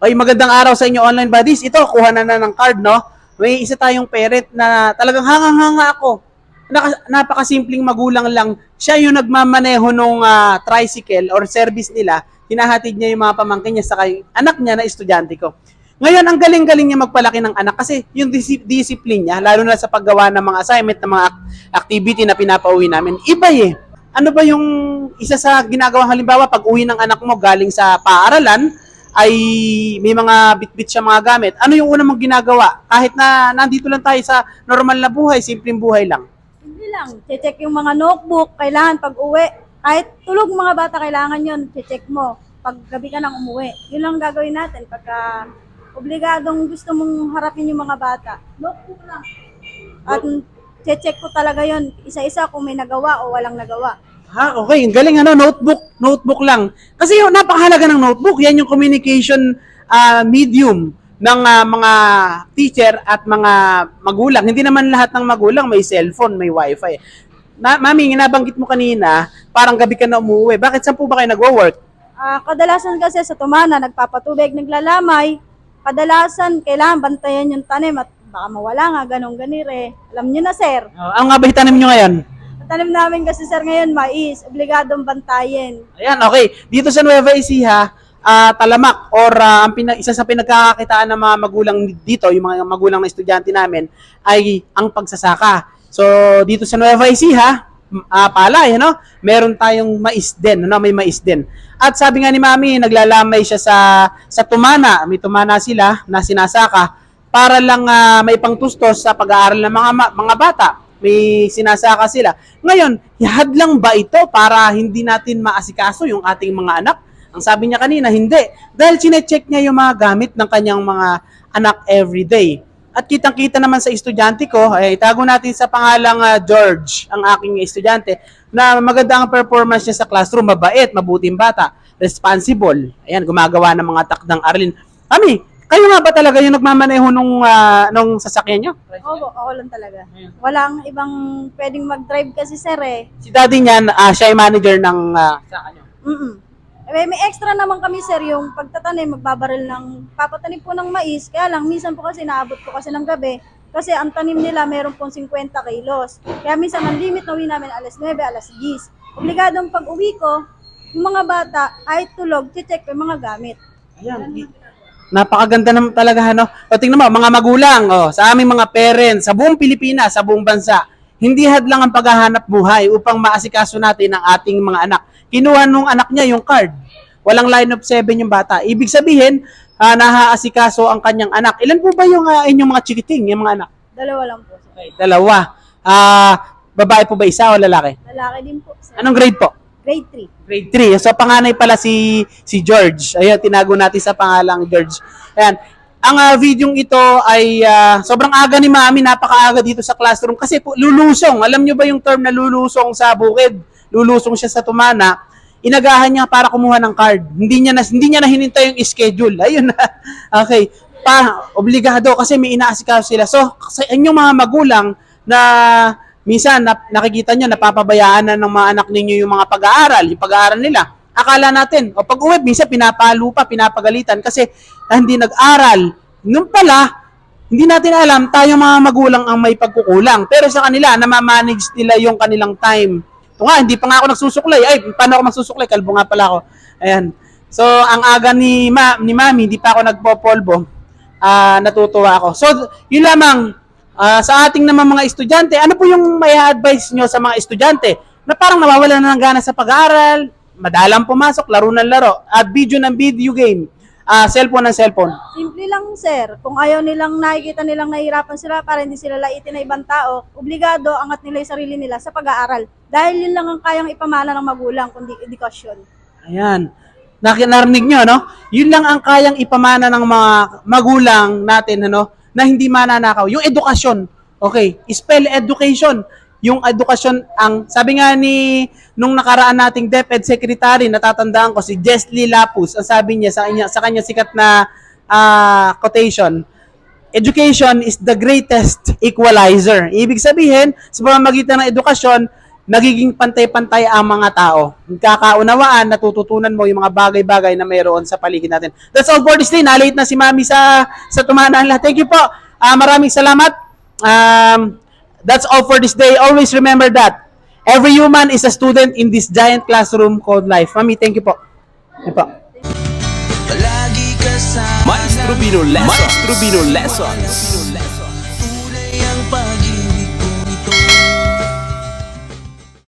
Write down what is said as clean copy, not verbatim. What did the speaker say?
Okay, magandang araw sa inyo online buddies. Ito, kuha na ng card, no? May isa tayong parent na talagang hangang-hanga ako. Napakasimpleng magulang lang. Siya yung nagmamaneho nung tricycle or service nila. Hinahatid niya yung mga pamangkin niya sa anak niya na estudyante ko. Ngayon, ang galing-galing niya magpalaki ng anak kasi yung discipline niya, lalo na sa paggawa ng mga assignment, ng mga activity na pinapauwi namin, iba eh. Ano ba yung isa sa ginagawa halimbawa pag uwi ng anak mo galing sa paaralan, ay may mga bitbit siya mga gamit. Ano yung una mong ginagawa? Kahit na nandito lang tayo sa normal na buhay, simpleng buhay lang. Hindi lang, check yung mga notebook, kailangan pag uwi. Kahit tulog mga bata, kailangan yun, check mo. Pag gabi ka nang umuwi. Yun lang gagawin natin pagka obligadong gusto mong harapin yung mga bata. Notebook lang. At check ko talaga yun, isa-isa kung may nagawa o walang nagawa. Ha, okay. Ang galing notebook lang. Kasi yung napakahalaga ng notebook, yan yung communication medium ng mga teacher at mga magulang. Hindi naman lahat ng magulang may cellphone, may wifi. Mami, nabanggit mo kanina, parang gabi ka na umuwi. Bakit saan po ba kayo nagwo-work? Kadalasan kasi sa tumana, nagpapatubig, naglalamay. Kadalasan, kailangan bantayan yung tanim at baka mawala nga, ganong ganire. Alam nyo na, sir. Ano nga ba itanim nyo ngayon? Tanim namin kasi sir ngayon mais, obligadong bantayin. Ayan, okay. Dito sa Nueva Ecija, talamak or isa sa pinagkakakitaan ng mga magulang dito, yung mga magulang na estudyante namin, ay ang pagsasaka. So, dito sa Nueva Ecija, palay, no? Meron tayong mais din, no? May mais din. At sabi nga ni Mami, naglalamay siya sa tumana. May tumana sila na sinasaka para lang may pangtustos sa pag-aaral ng mga bata. May sinasaka sila. Ngayon, hadlang ba ito para hindi natin maasikaso yung ating mga anak? Ang sabi niya kanina, hindi. Dahil chinecheck niya yung mga gamit ng kanyang mga anak everyday. At kitang-kita naman sa estudyante ko, itago natin sa pangalang George, ang aking estudyante, na maganda ang performance niya sa classroom, mabait, mabuting bata, responsible. Ayan, gumagawa ng mga takdang aralin. Mami, kayo nga ba talaga yung nagmamaneho nung sasakyan nyo? Oo, ako lang talaga. Walang ibang pwedeng mag-drive kasi sir eh. Si daddy niyan, siya ay manager ng saka nyo. May extra naman kami sir, yung pagtatanim, magbabaril ng, papatanim po ng mais, kaya lang minsan po kasi naabot po kasi ng gabi, kasi ang tanim nila meron pong 50 kilos. Kaya minsan ang limit na uwi namin alas 9, alas 10. Obligadong pag uwi ko, yung mga bata ay tulog, check yung mga gamit. Ayan. Napakaganda naman talaga, no? O tingnan mo, mga magulang, sa aming mga parents, sa buong Pilipinas, sa buong bansa, hindi hadlang ang paghahanap buhay upang maasikaso natin ang ating mga anak. Kinuha nung anak niya yung card. Walang line of 7 yung bata. Ibig sabihin, nahaasikaso ang kanyang anak. Ilan po ba yung inyong mga chikiting, yung mga anak? Dalawa lang po. Okay, dalawa. Babae po ba isa o lalaki? Lalaki din po. Sir. Anong grade po? Grade 3. Grade 3. So, panganay pala si George. Ayan, tinago natin sa pangalang George. Ayan. Ang videong ito ay sobrang aga ni Mami, napakaaga dito sa classroom kasi po, lulusong. Alam nyo ba yung term na lulusong sa bukid? Lulusong siya sa tumana. Inagahan niya para kumuha ng card. Hindi niya na hinintay yung schedule. Ayun na. Okay. Obligado kasi may inaasikaso sila. So, sa inyong mga magulang na minsan nakikita nyo, napapabayaan na ng mga anak ninyo yung mga pag-aaral, yung pag-aaral nila. Akala natin, o pag-uwi, minsan pinapalo pa, pinapagalitan kasi hindi nag-aral. Nung pala, hindi natin alam, tayo mga magulang ang may pagkukulang. Pero sa kanila, namamanage nila yung kanilang time. Ito nga, hindi pa nga ako nagsusuklay. Ay, paano ako magsusuklay? Kalbo nga pala ako. Ayan. So, ang aga ni Mami, hindi pa ako nagpopolvo. Natutuwa ako. So, yun lamang, sa ating naman mga estudyante, ano po yung may advice nyo sa mga estudyante na parang nawawala na ng gana sa pag-aaral, madalang pumasok, laro ng laro, video ng video game, cellphone ng cellphone? Simple lang sir, kung ayaw nilang nakikita nilang nahihirapan sila para hindi sila laitin na ibang tao, obligado angat nila yung sarili nila sa pag-aaral. Dahil yun lang ang kayang ipamana ng magulang, kundi edukasyon. Ayan. Narinig nyo, no? Yun lang ang kayang ipamana ng mga magulang natin, ano, na hindi mananakaw. Yung edukasyon. Okay, spell education. Yung edukasyon, sabi nga nung nakaraan nating DepEd Secretary, natatandaan ko, si Jesly Lapus, ang sabi niya sa kanya sikat na quotation, education is the greatest equalizer. Ibig sabihin, sa pamamagitan ng edukasyon, nagiging pantay-pantay ang mga tao. Nagkakaunawaan, natututunan mo yung mga bagay-bagay na mayroon sa paligid natin. That's all for this day. Na-late na si Mami sa tumahan lahat. Thank you po. Maraming salamat. That's all for this day. Always remember that every human is a student in this giant classroom called life. Mami, thank you po. Thank you po. Palagi kasama Maestro Bino Lessons.